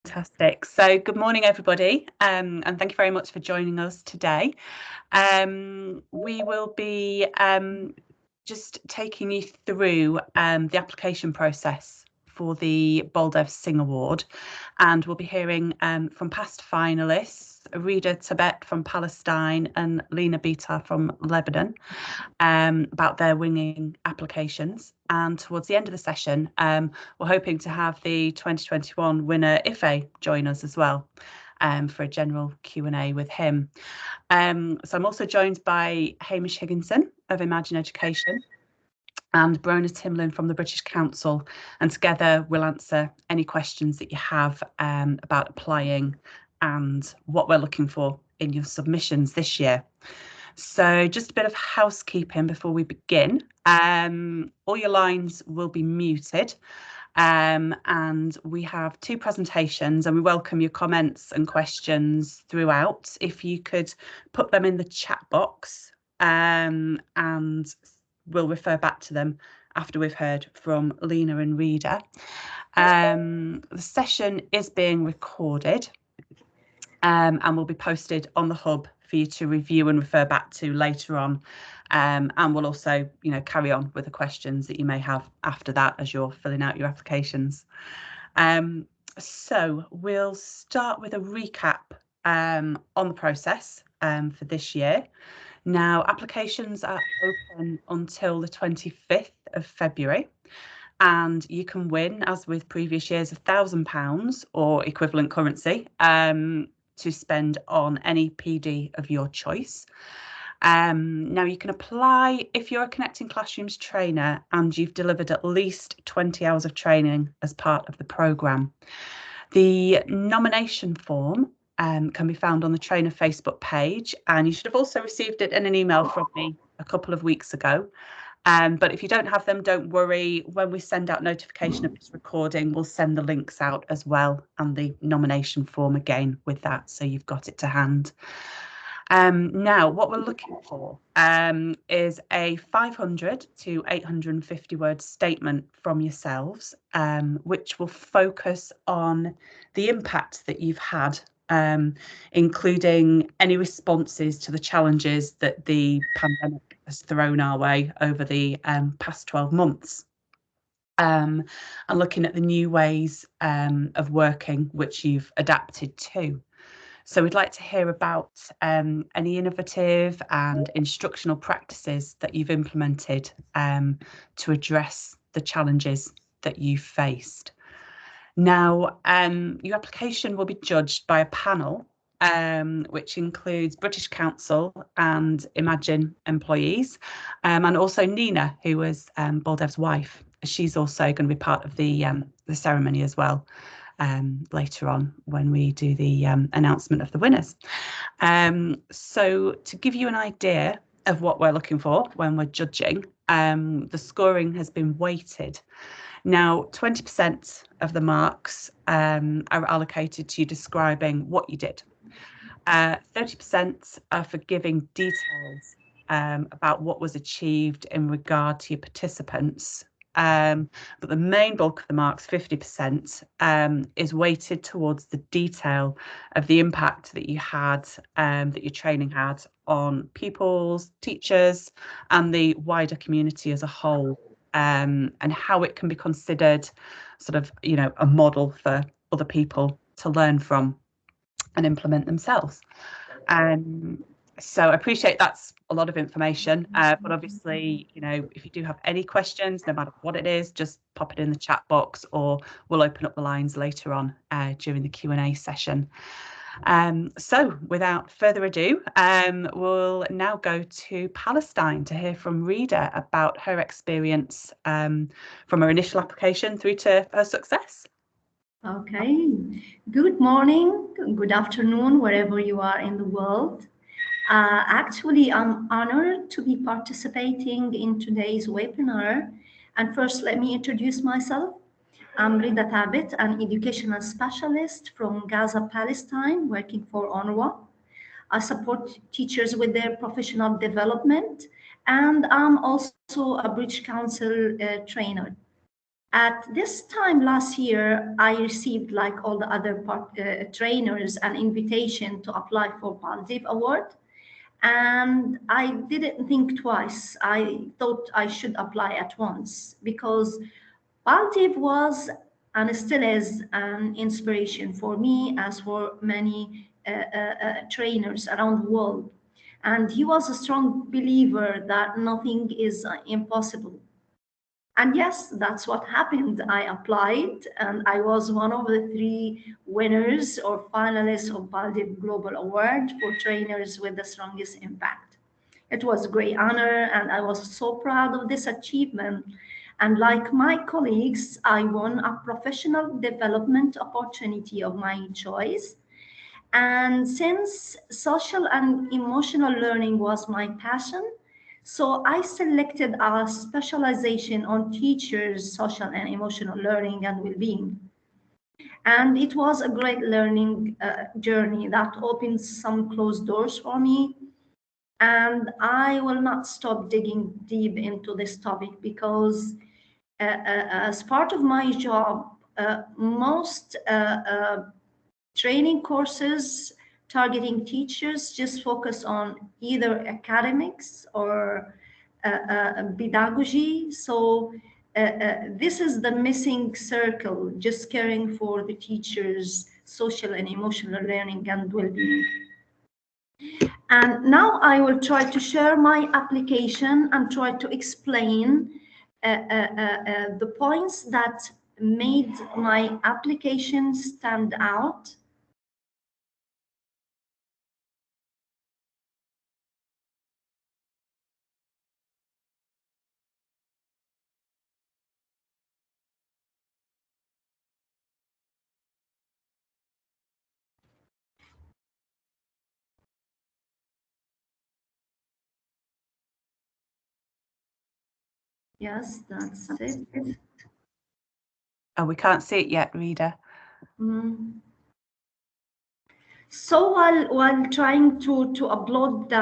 Fantastic. So good morning, everybody, and thank you very much for joining us today. We will be just taking you through the application process for the Baldev Singh Award, and we'll be hearing from past finalists, Rida Tabet from Palestine and Lena Bita from Lebanon, about their winning applications. And towards the end of the session, we're hoping to have the 2021 winner Ife join us as well for a general Q&A with him. So I'm also joined by Hamish Higginson of Imagine Education and Brona Timlin from the British Council, and together we'll answer any questions that you have about applying and what we're looking for in your submissions this year. So just a bit of housekeeping before we begin. All your lines will be muted, and we have two presentations, and we welcome your comments and questions throughout. If you could put them in the chat box, and we'll refer back to them after we've heard from Lena and Rida. The session is being recorded and will be posted on the hub for you to review and refer back to later on, and we'll also carry on with the questions that you may have after that as you're filling out your applications. So we'll start with a recap on the process for this year. Now, applications are open until the 25th of February, and you can win, as with previous years, £1,000 or equivalent currency to spend on any PD of your choice. Now you can apply if you're a Connecting Classrooms trainer and you've delivered at least 20 hours of training as part of the programme. The nomination form can be found on the trainer Facebook page, and you should have also received it in an email from me a couple of weeks ago. But if you don't have them, don't worry. When we send out notification of this recording, we'll send the links out as well, and the nomination form again with that, so you've got it to hand. Now, what we're looking for is a 500 to 850 word statement from yourselves, which will focus on the impact that you've had, including any responses to the challenges that the pandemic has thrown our way over the past 12 months, and looking at the new ways of working which you've adapted to. So we'd like to hear about any innovative and instructional practices that you've implemented to address the challenges that you've faced. Now, your application will be judged by a panel which includes British Council and Imagine employees, and also Nina, who was Baldev's wife. She's also going to be part of the ceremony as well later on when we do the announcement of the winners. So to give you an idea of what we're looking for when we're judging, the scoring has been weighted. Now, 20% of the marks are allocated to you describing what you did. 30% are for giving details about what was achieved in regard to your participants. But the main bulk of the marks, 50%, is weighted towards the detail of the impact that you had, that your training had on pupils, teachers, and the wider community as a whole, and how it can be considered sort of, a model for other people to learn from and implement themselves. So I appreciate that's a lot of information, but obviously, if you do have any questions, no matter what it is, just pop it in the chat box, or we'll open up the lines later on during the Q&A session. So without further ado, we'll now go to Palestine to hear from Rida about her experience from her initial application through to her success. Okay, good morning, good afternoon, wherever you are in the world. Actually, I'm honored to be participating in today's webinar. And first, let me introduce myself. I'm Rida Tabet, an educational specialist from Gaza, Palestine, working for UNRWA. I support teachers with their professional development, and I'm also a British Council trainer. At this time last year, I received, like all the other trainers, an invitation to apply for Baldev Award. And I didn't think twice. I thought I should apply at once because Baldev was and still is an inspiration for me, as for many trainers around the world. And he was a strong believer that nothing is impossible. And yes, that's what happened. I applied and I was one of the three winners or finalists of Baldev Global Award for trainers with the strongest impact. It was a great honor and I was so proud of this achievement. And like my colleagues, I won a professional development opportunity of my choice. And since social and emotional learning was my passion, so I selected a specialization on teachers' social and emotional learning and well-being. And it was a great learning journey that opened some closed doors for me. And I will not stop digging deep into this topic because as part of my job, most training courses targeting teachers just focus on either academics or pedagogy. So this is the missing circle, just caring for the teachers' social and emotional learning and well-being. And now I will try to share my application and try to explain the points that made my application stand out. Yes, that's it. Oh, we can't see it yet, Rita. Mm. So while trying to upload the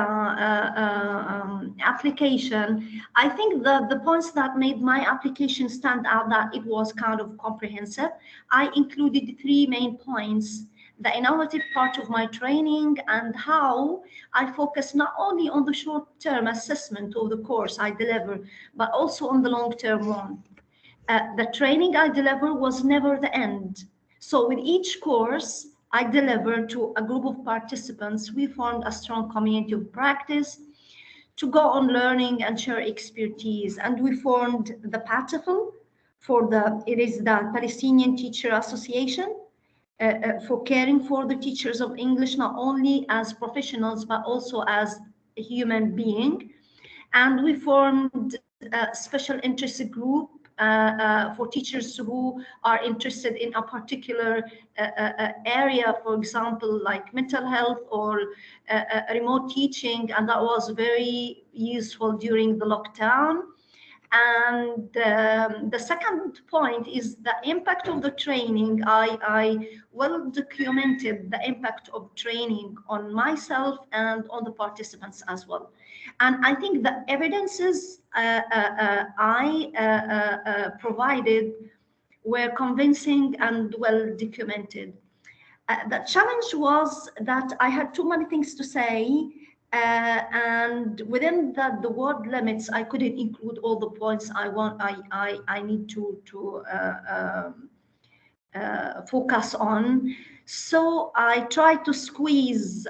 application, I think the points that made my application stand out that it was kind of comprehensive. I included three main points: the innovative part of my training and how I focus not only on the short-term assessment of the course I deliver, but also on the long-term one. The training I delivered was never the end. So with each course I delivered to a group of participants, we formed a strong community of practice to go on learning and share expertise. And we formed the PATIFL it is the Palestinian Teacher Association, for caring for the teachers of English, not only as professionals, but also as a human being. And we formed a special interest group for teachers who are interested in a particular area, for example, like mental health or remote teaching, and that was very useful during the lockdown. And the second point is the impact of the training. I well documented the impact of training on myself and on the participants as well. And I think the evidences I provided were convincing and well documented. The challenge was that I had too many things to say, and within the word limits, I couldn't include all the points I need to focus on. So I tried to squeeze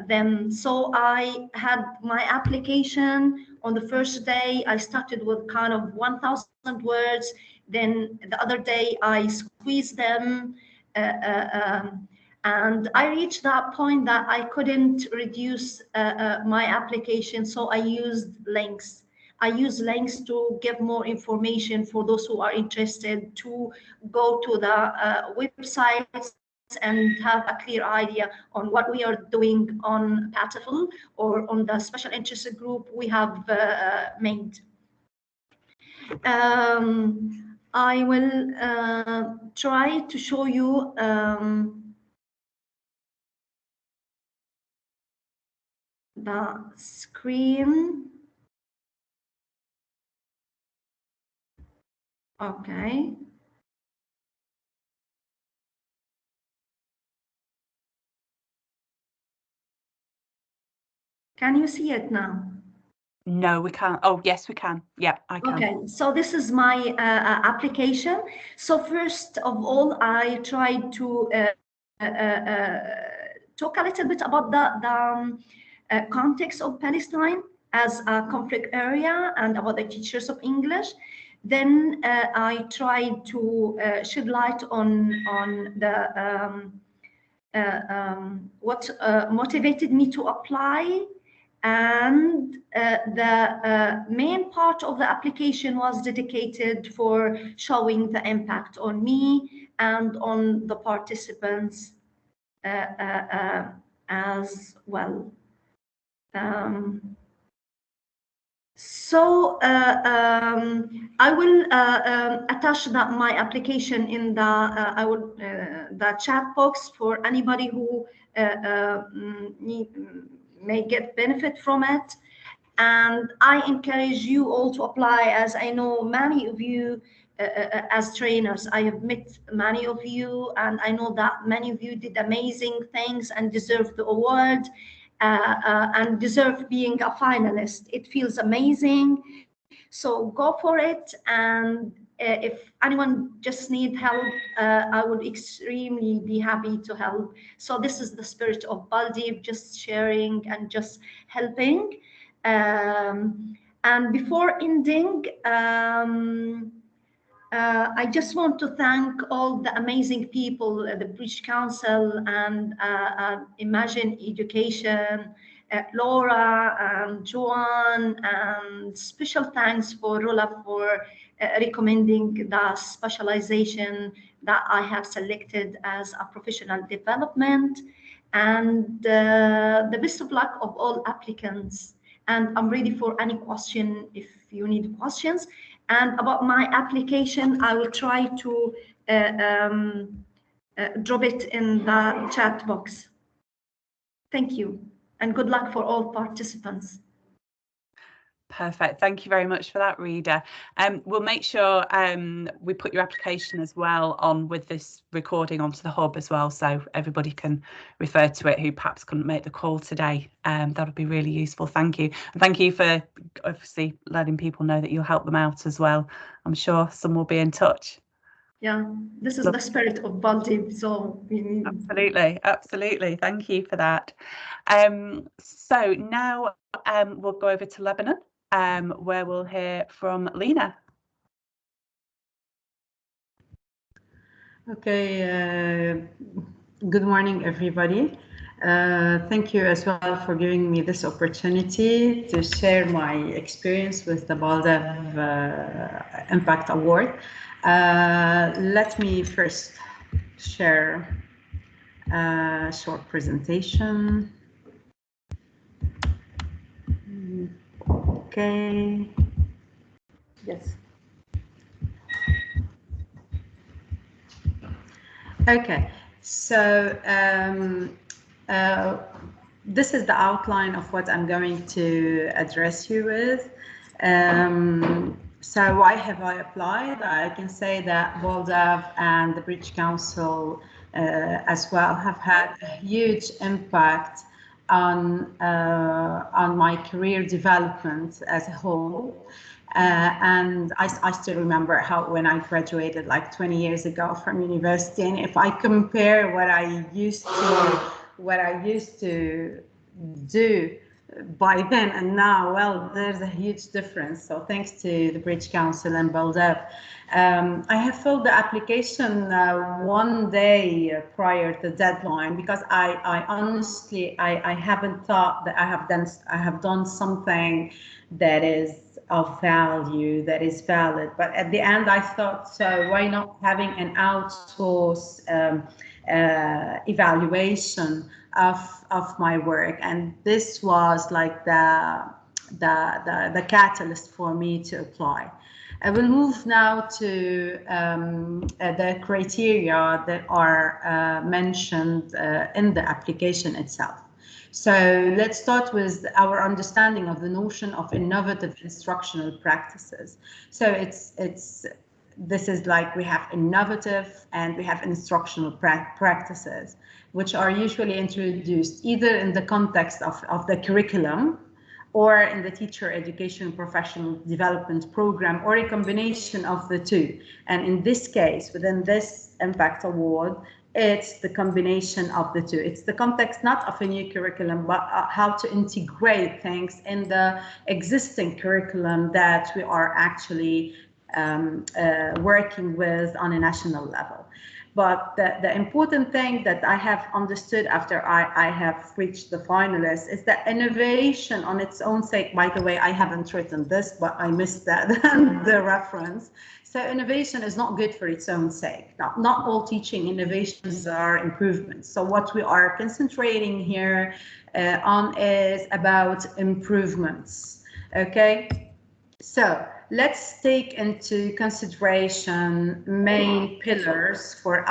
them. So I had my application on the first day. I started with kind of 1,000 words. Then the other day I squeezed them. Uh, uh, um, and I reached that point that I couldn't reduce my application. So I used links. I use links to give more information for those who are interested to go to the websites and have a clear idea on what we are doing on Patiful or on the special interest group we have made. I will try to show you the screen. Okay. Can you see it now? No, we can't. Oh, yes, we can. Yeah, I can. Okay, so this is my application. So first of all, I tried to talk a little bit about the context of Palestine as a conflict area and about the teachers of English. Then I tried to shed light on the what motivated me to apply, and the main part of the application was dedicated for showing the impact on me and on the participants as well. Um, I will attach that my application in the chat box for anybody who may get benefit from it. And I encourage you all to apply, as I know many of you as trainers. I have met many of you, and I know that many of you did amazing things and deserve the award and deserve being a finalist. It feels amazing. So go for it. And if anyone just need help, I would extremely be happy to help. So this is the spirit of Baldev, just sharing and just helping. And before ending, I just want to thank all the amazing people, the British Council and Imagine Education, Laura and Joanne, and special thanks for Rola for recommending the specialization that I have selected as a professional development. And the best of luck of all applicants. And I'm ready for any question if you need questions. And about my application, I will try to drop it in the chat box. Thank you, and good luck for all participants. Perfect. Thank you very much for that, Rita. We'll make sure we put your application as well on with this recording onto the hub as well, so everybody can refer to it who perhaps couldn't make the call today. That would be really useful. Thank you. And thank you for obviously letting people know that you'll help them out as well. I'm sure some will be in touch. Yeah, this is the spirit of Baldev, so we need... Absolutely. Thank you for that. So now we'll go over to Lebanon, where we'll hear from Lena. Okay, good morning, everybody. Thank you as well for giving me this opportunity to share my experience with the Baldev Impact Award. Let me first share a short presentation. Okay. Yes. Okay, so this is the outline of what I'm going to address you with. So why have I applied? I can say that Baldev and the British Council as well have had a huge impact on my career development as a whole. And I still remember how when I graduated like 20 years ago from university, and if I compare what I used to do by then and now, well, there's a huge difference. So thanks to the British Council and Baldev. I have filled the application one day prior to the deadline because I honestly haven't thought that I have done something that is of value, that is valid. But at the end, I thought, so why not having an outsource evaluation of my work? And this was like the catalyst for me to apply. I will move now to the criteria that are mentioned in the application itself. So let's start with our understanding of the notion of innovative instructional practices. So it's this is like we have innovative and we have instructional practices, which are usually introduced either in the context of the curriculum or in the teacher education professional development program, or a combination of the two. And in this case, within this impact award, it's the combination of the two. It's the context not of a new curriculum, but how to integrate things in the existing curriculum that we are actually working with on a national level. But the important thing that I have understood after I have reached the finalists is that innovation on its own sake, by the way, I haven't written this, but I missed that, the reference. So innovation is not good for its own sake. Not all teaching innovations are improvements. So what we are concentrating here on is about improvements, okay? So let's take into consideration main pillars for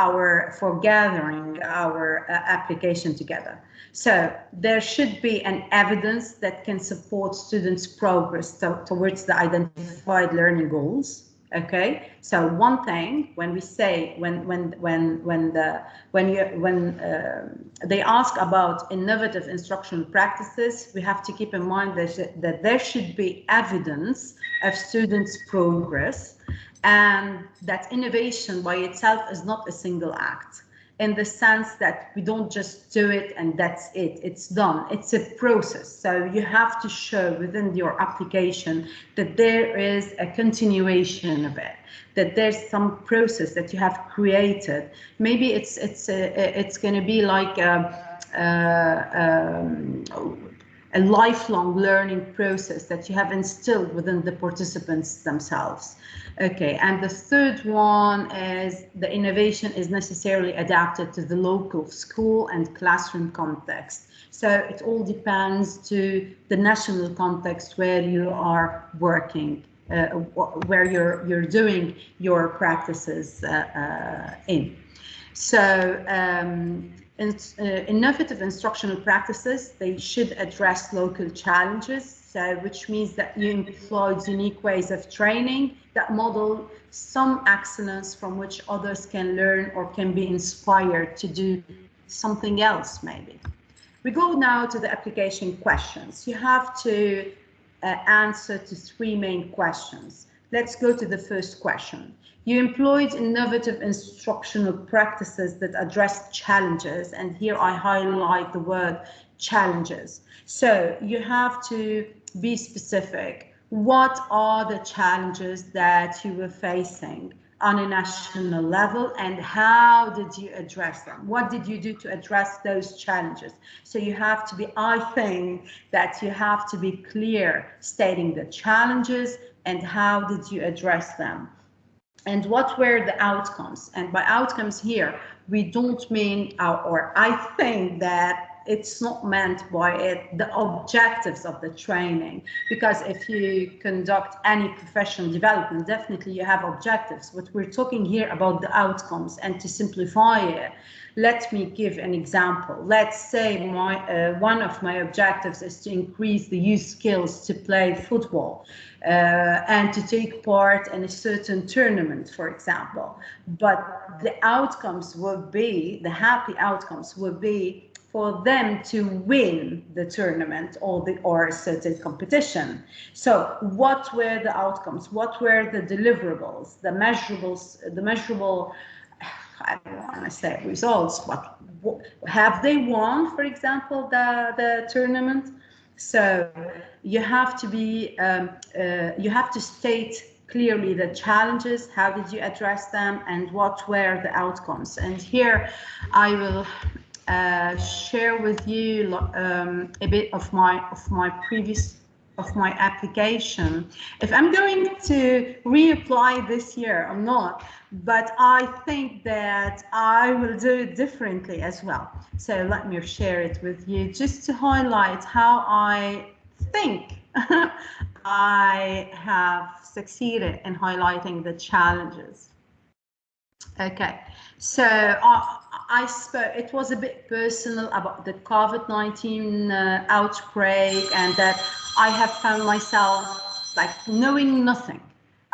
gathering our application together. So there should be an evidence that can support students' progress towards the identified learning goals. Okay, so one thing when we say when they ask about innovative instructional practices, we have to keep in mind that there should be evidence of students' progress, and that innovation by itself is not a single act, in the sense that we don't just do it and that's it, it's done. It's a process. So you have to show within your application that there is a continuation of it, that there's some process that you have created. Maybe it's going to be like a lifelong learning process that you have instilled within the participants themselves. Okay, and the third one is the innovation is necessarily adapted to the local school and classroom context. So it all depends to the national context where you are working, where you're doing your practices in. So innovative instructional practices, they should address local challenges, so which means that you employ unique ways of training that model some excellence from which others can learn or can be inspired to do something else maybe. We go now to the application questions. You have to answer to 3 main questions. Let's go to the first question. You employed innovative instructional practices that address challenges, and here I highlight the word challenges. So you have to be specific. What are the challenges that you were facing on a national level, and how did you address them? What did you do to address those challenges? So you have to be, I think that you have to be clear stating the challenges and how did you address them. And what were the outcomes? And by outcomes here, we don't mean, or I think that it's not meant by it the objectives of the training, because if you conduct any professional development, definitely you have objectives, but we're talking here about the outcomes. And to simplify it, let me give an example. Let's say one of my objectives is to increase the youth skills to play football and to take part in a certain tournament, for example. But the outcomes will be, the happy outcomes will be for them to win the tournament or a certain competition. So what were the outcomes? What were the deliverables, the measurable, I don't want to say results, but have they won, for example, the tournament? So you have to be, you have to state clearly the challenges, how did you address them, and what were the outcomes. And here I will share with you a bit of my application. If I'm going to reapply this year or not, but I think that I will do it differently as well. So let me share it with you just to highlight how I think I have succeeded in highlighting the challenges. Okay, so I spoke, it was a bit personal about the COVID-19 outbreak, and that I have found myself like knowing nothing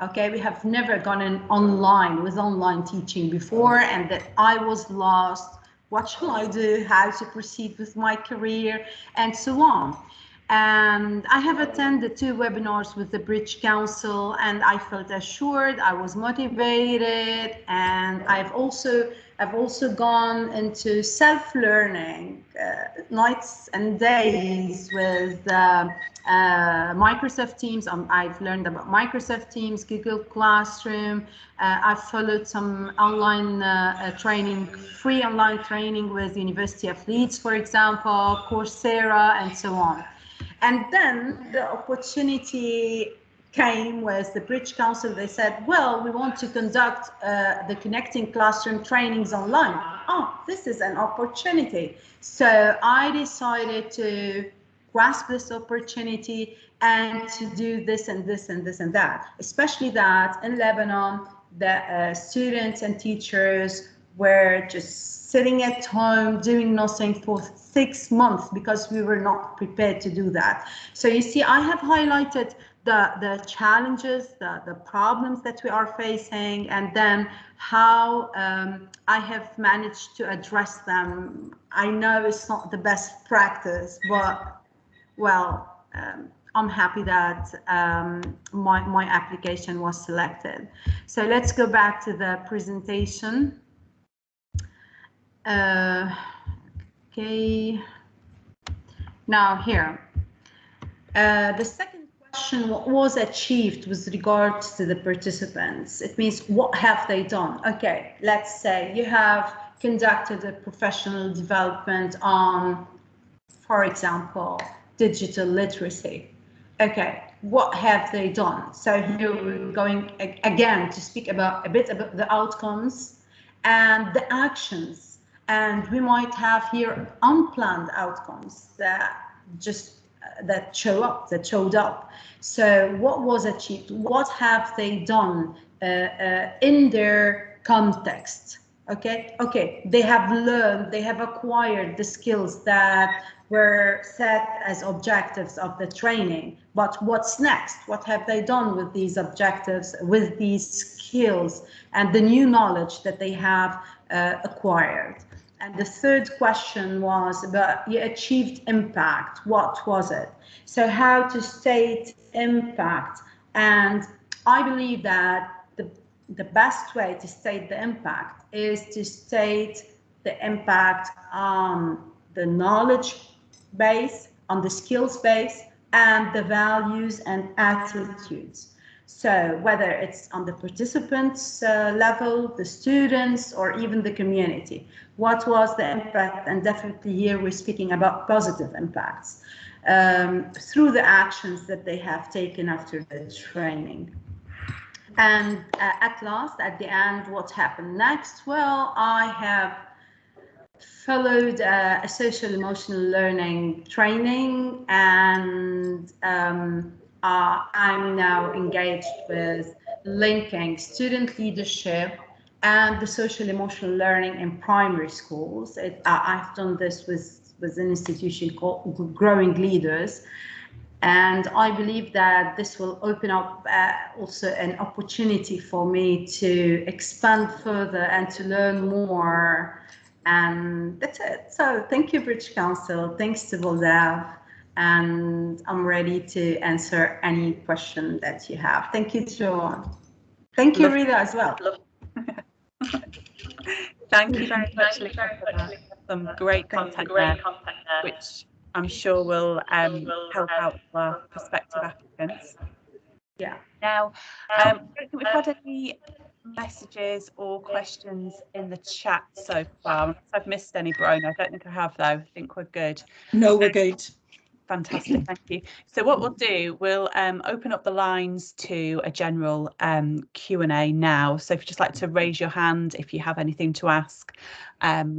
Okay, we have never gone in online with online teaching before, and that I was lost. What shall I do? How to proceed with my career, and so on. And I have attended 2 webinars with the British Council, and I felt assured, I was motivated, and I've also gone into self-learning nights and days with Microsoft Teams. I've learned about Microsoft Teams, Google Classroom. I've followed some online training, free online training with University of Leeds, for example, Coursera, and so on. And then the opportunity came with the British Council. They said, well, we want to conduct the connecting classroom trainings online. Oh, this is an opportunity. So I decided to grasp this opportunity and to do this and this and this and that, especially that in Lebanon, the students and teachers were just sitting at home doing nothing for 6 months because we were not prepared to do that. So you see, I have highlighted the challenges, the problems that we are facing, and then how I have managed to address them. I know it's not the best practice, but well, I'm happy that my application was selected. So let's go back to the presentation. Okay. Now here, the second question, what was achieved with regards to the participants? It means what have they done? Okay, let's say you have conducted a professional development on, for example, digital literacy. Okay, what have they done? So here we're going again to speak about a bit about the outcomes and the actions. And we might have here unplanned outcomes that just that showed up. So what was achieved? What have they done in their context? Okay, they have learned, they have acquired the skills that were set as objectives of the training. But what's next? What have they done with these objectives, with these skills and the new knowledge that they have acquired? And the third question was about you achieved impact. What was it? So how to state impact. And I believe that the best way to state the impact is to state the impact on the knowledge base, on the skills base, and the values and attitudes. So whether it's on the participants level, the students, or even the community, what was the impact? And definitely here we're speaking about positive impacts through the actions that they have taken after the training. And at last, at the end, what happened next? Well, I have followed a social emotional learning training, and I'm now engaged with linking student leadership and the social emotional learning in primary schools. I've done this with an institution called Growing Leaders. And I believe that this will open up also an opportunity for me to expand further and to learn more. And that's it. So thank you, British Council. Thanks to Baldev. And I'm ready to answer any question that you have. Thank you, Joanne. Thank you, Rita, as well. Thank you very much, Lisa, for that. Some great content there, which I'm sure will help out our prospective applicants. Yeah. Now, I don't think we've had any messages or questions in the chat so far. Unless I've missed any, Brona. I don't think I have, though. I think we're good. No, we're good. Fantastic, thank you. So what we'll do, we'll open up the lines to a general Q&A now. So if you'd just like to raise your hand if you have anything to ask,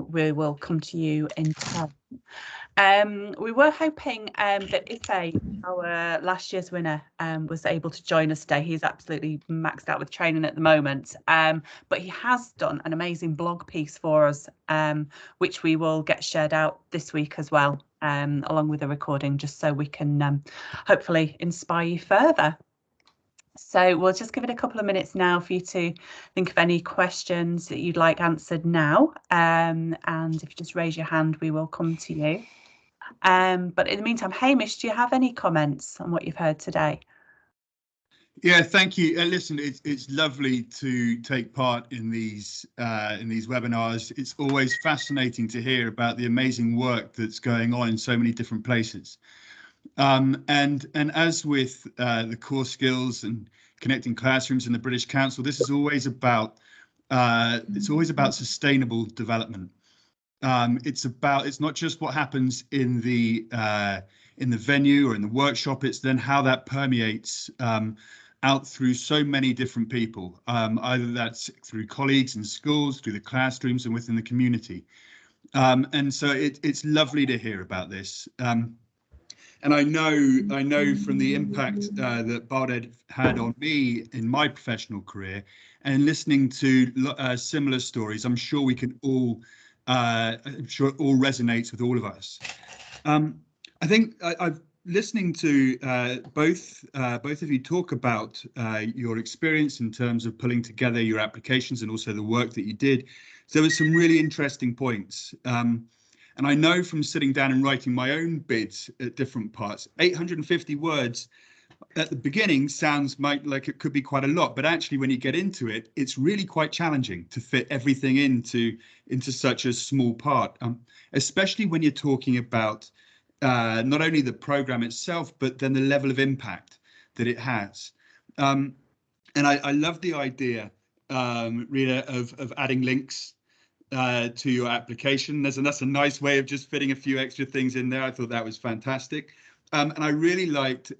we will come to you in turn. We were hoping that Ife, our last year's winner, was able to join us today. He's absolutely maxed out with training at the moment, but he has done an amazing blog piece for us, which we will get shared out this week as well, along with a recording, just so we can hopefully inspire you further. So we'll just give it a couple of minutes now for you to think of any questions that you'd like answered now. And if you just raise your hand, we will come to you. But in the meantime, Hamish, do you have any comments on what you've heard today? Yeah, thank you. Listen, it's lovely to take part in these webinars. It's always fascinating to hear about the amazing work that's going on in so many different places. And as with the core skills and connecting classrooms in the British Council, this is always about sustainable development. It's not just what happens in the venue or in the workshop. It's then how that permeates out through so many different people, either that's through colleagues in schools, through the classrooms, and within the community. And so it's lovely to hear about this. And I know from the impact that Baldev had on me in my professional career, and listening to similar stories, I'm sure we can all, I'm sure it all resonates with all of us. I think I've listening to both of you talk about your experience in terms of pulling together your applications and also the work that you did. So there were some really interesting points. And I know from sitting down and writing my own bids at different parts, 850 words at the beginning sounds like it could be quite a lot, but actually when you get into it, it's really quite challenging to fit everything into such a small part, especially when you're talking about not only the program itself, but then the level of impact that it has. And I love the idea, Rita, of adding links to your application. That's a nice way of just fitting a few extra things in there. I thought that was fantastic. And I really liked,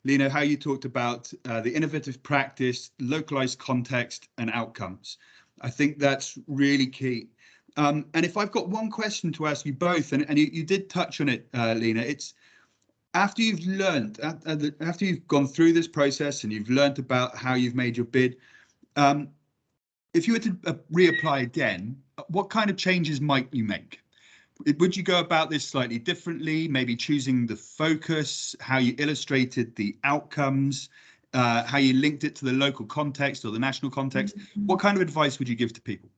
Lena, how you talked about the innovative practice, localized context and outcomes. I think that's really key. And if I've got one question to ask you both, and you did touch on it, Lena, it's after you've learned, after you've gone through this process and you've learned about how you've made your bid, if you were to reapply again, what kind of changes might you make? Would you go about this slightly differently, maybe choosing the focus, how you illustrated the outcomes, how you linked it to the local context or the national context? What kind of advice would you give to people?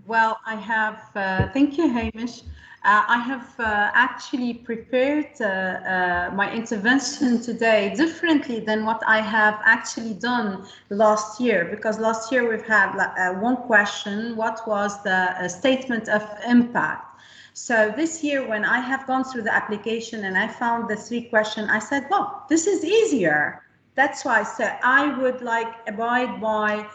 Well, I have, thank you, Hamish. I have actually prepared my intervention today differently than what I have actually done last year, because last year we've had one question: what was the statement of impact? So this year, when I have gone through the application and I found the 3 questions, I said, well, this is easier. That's why I said I would like abide by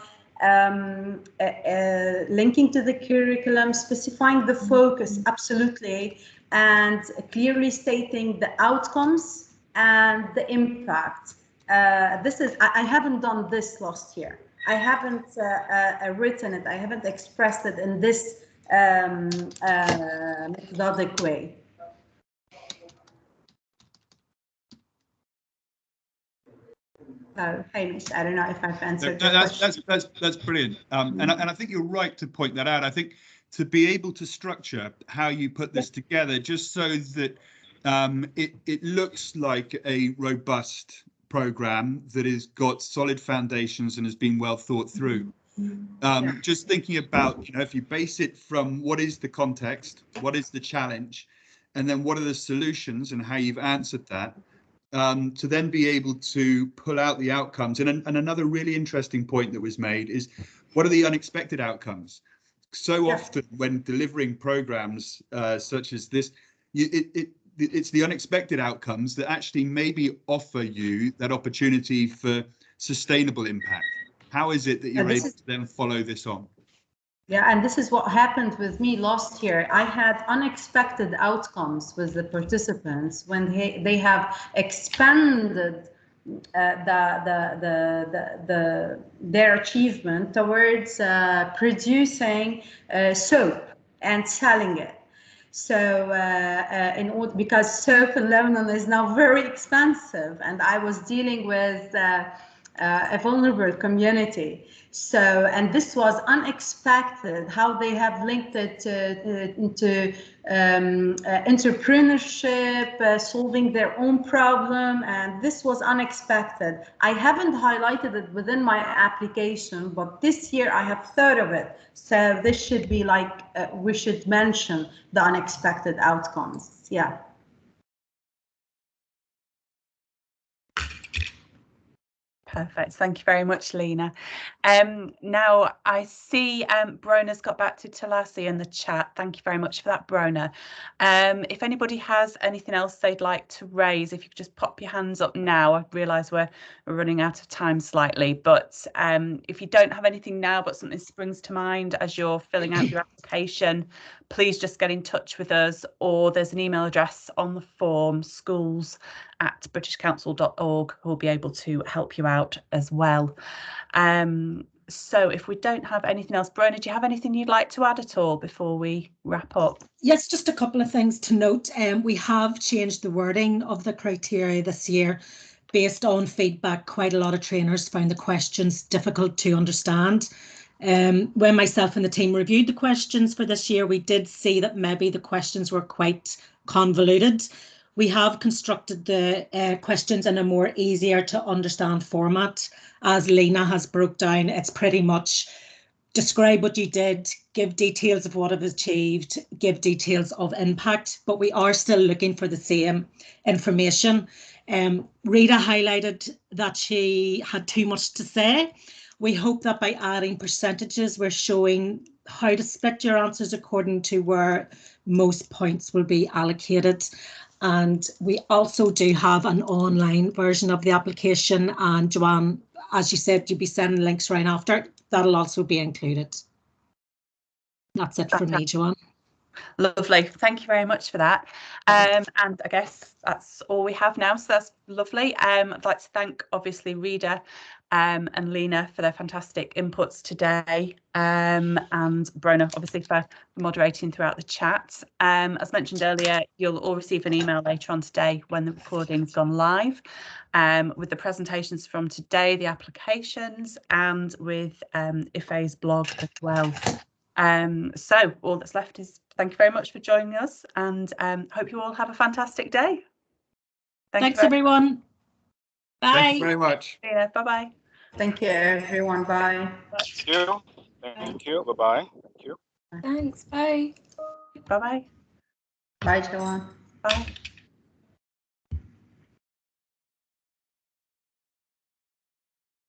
linking to the curriculum, specifying the focus, absolutely, and clearly stating the outcomes and the impact. I haven't done this last year. I haven't written it. I haven't expressed it in this methodologic way. Hamish, I don't know if I've answered your question. That's brilliant. And I think you're right to point that out. I think to be able to structure how you put this together, just so that it looks like a robust program that has got solid foundations and has been well thought through. Just thinking about, if you base it from what is the context, what is the challenge, and then what are the solutions and how you've answered that, to then be able to pull out the outcomes. And another really interesting point that was made is, what are the unexpected outcomes? So often when delivering programs such as this, it's the unexpected outcomes that actually maybe offer you that opportunity for sustainable impact. How is it that you're able to then follow this on? Yeah, and this is what happened with me last year. I had unexpected outcomes with the participants when they have expanded their achievement towards producing soap and selling it. So because soap in Lebanon is now very expensive, and I was dealing with a vulnerable community. So, and this was unexpected, how they have linked it into entrepreneurship, solving their own problem, and this was unexpected. I haven't highlighted it within my application, but this year I have thought of it. So this should be like, we should mention the unexpected outcomes. Yeah. Perfect. Thank you very much, Lena. Now I see Brona's got back to Talasi in the chat. Thank you very much for that, Brona. If anybody has anything else they'd like to raise, if you could just pop your hands up now. I realise we're running out of time slightly, but if you don't have anything now, but something springs to mind as you're filling out your application, please just get in touch with us, or there's an email address on the form, schools@britishcouncil.org, who'll be able to help you out as well. So if we don't have anything else, Brona, do you have anything you'd like to add at all before we wrap up? Yes, just a couple of things to note. We have changed the wording of the criteria this year based on feedback. Quite a lot of trainers found the questions difficult to understand. When myself and the team reviewed the questions for this year, we did see that maybe the questions were quite convoluted. We have constructed the questions in a more easier to understand format. As Lena has broke down, it's pretty much describe what you did, give details of what I've achieved, give details of impact, but we are still looking for the same information. Rita highlighted that she had too much to say. We hope that by adding percentages, we're showing how to split your answers according to where most points will be allocated. And we also do have an online version of the application, and Joanne, as you said, you'll be sending links right after. That'll also be included. That's it from me, Joanne. Lovely. Thank you very much for that. And I guess that's all we have now. So that's lovely. I'd like to thank, obviously, Rita and Lena for their fantastic inputs today, and Brona, obviously, for moderating throughout the chat. As mentioned earlier, you'll all receive an email later on today when the recording's gone live, with the presentations from today, the applications, and with Ife's blog as well. So all that's left is thank you very much for joining us, and hope you all have a fantastic day. Thanks, everyone. Bye. Thank you very much. Bye-bye. Thank you, everyone. Bye. Thank you. Thank you. Bye-bye. Thank you. Thanks. Bye. Bye-bye. Bye, Joanne. Bye.